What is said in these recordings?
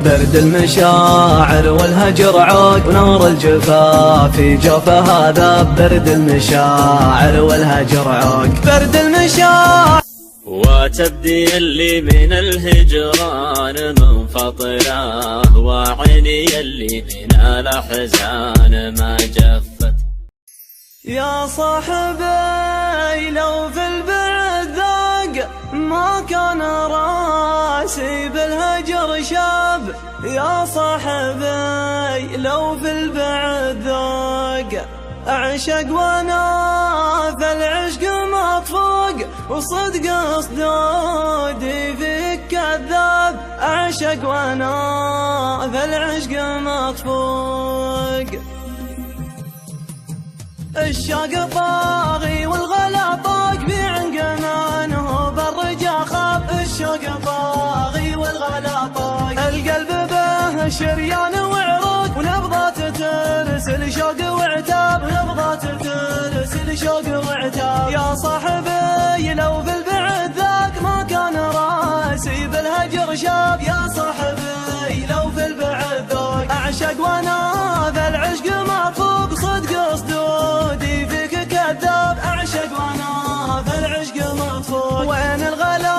برد المشاعر والهجر عوق ونار الجفا في جوفه هذا. برد المشاعر والهجر عوق برد المشاعر. وتبدي اللي من الهجران منفطرة، وعيني اللي من الأحزان ما جفت. يا صاحبي لو في البعد ذاق ما كان راسي بالهجر شاب. يا صاحبي لو في البعد ذاق أعشق وانا في العشق مطفوق، وصدق صدودي فيك كذاب. أعشق وانا في العشق مطفوق. الشوق طاغي والغلا طاق بعنقنانه بالرجا خاب. الشوق طاغي والغلا طاق القلب به شريان وعروق، ونبضات ترسل شوق وعتاب. نبضات ترسل شوق وعتاب. يا صاحبي لو في البعد ذاك ما كان راسي بالهجر شاب. يا صاحبي لو في البعد ذاك أعشق وانا في العشق مطفوق، صدق صدودي فيك كذاب. أعشق وانا في العشق مطفوق. وين الغلا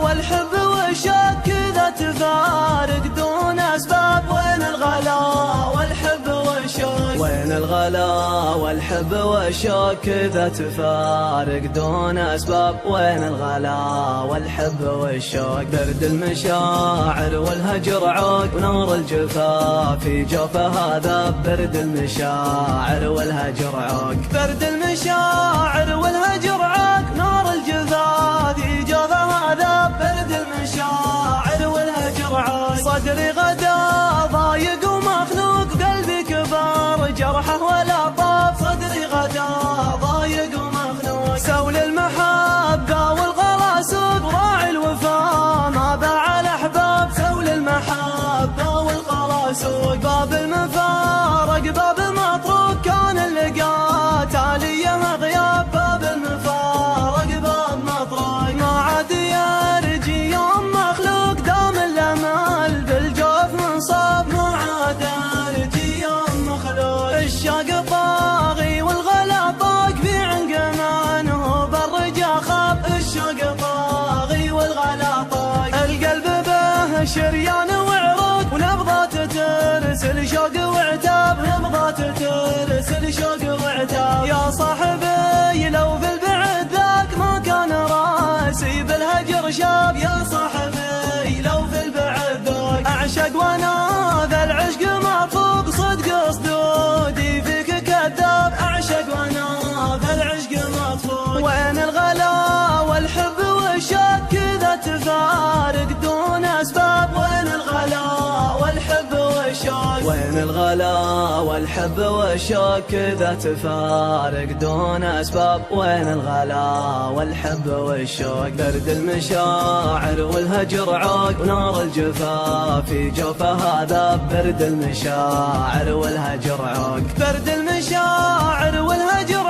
والحب والشوق كذا تفارق دون أسباب. وين الغلا والحب والشوق. وين الغلا والحب والشوق كذا تفارق دون أسباب. وين الغلا والحب والشوق. برد المشاعر والهجر عوق ونار الجفا في جوفه هذا. برد المشاعر والهجر عوق برد المشاعر والهجر عوق نار الجفا في جوفه هذا. برد المشاعر والهجر عوق. صدري غدا ضايق ومخنوق، قلبي كبار جرحه ولا طاب. صدري غدا ضايق ومخنوق، سول المحبة والغلا سوق. راعي الوفا ما باع الأحباب. سول المحبة والغلا سوق. باب المفارق باب مطروق، كان اللقاء تاليه غياب. باب المفارق باب مطروق، ما عاد يرجي يوم مخلوق. دام الأمل بالجوف منصاب، ما عاد يرجي يوم مخلوق. الشوق طاغي والغلا طاق في عنقنانه بالرجا خاب. الشوق طاغي والغلا طاق القلب به شريان وعروق، ونبضات ترسل شوق وعتاب. نبضات ترسل شوق وعتاب. يا صاحبي لو في البعد ذاك ما كان راسي بالهجر شاب. يا صاحبي لو في البعد ذاك أعشق وانا ذا العشق مطفوق، صدق صدودي فيك كذاب. أعشق وانا ذا العشق مطفوق. وين الغلا والحب والشوق كذا تفارق دون أسباب. وين الغلا والحب والشوق. وين الغلا والحب والشوق كذا تفارق دون أسباب. وين الغلا والحب والشوق. برد المشاعر والهجر عوق ونار الجفا في جوفه هذا. برد المشاعر والهجر عوق برد المشاعر والهجر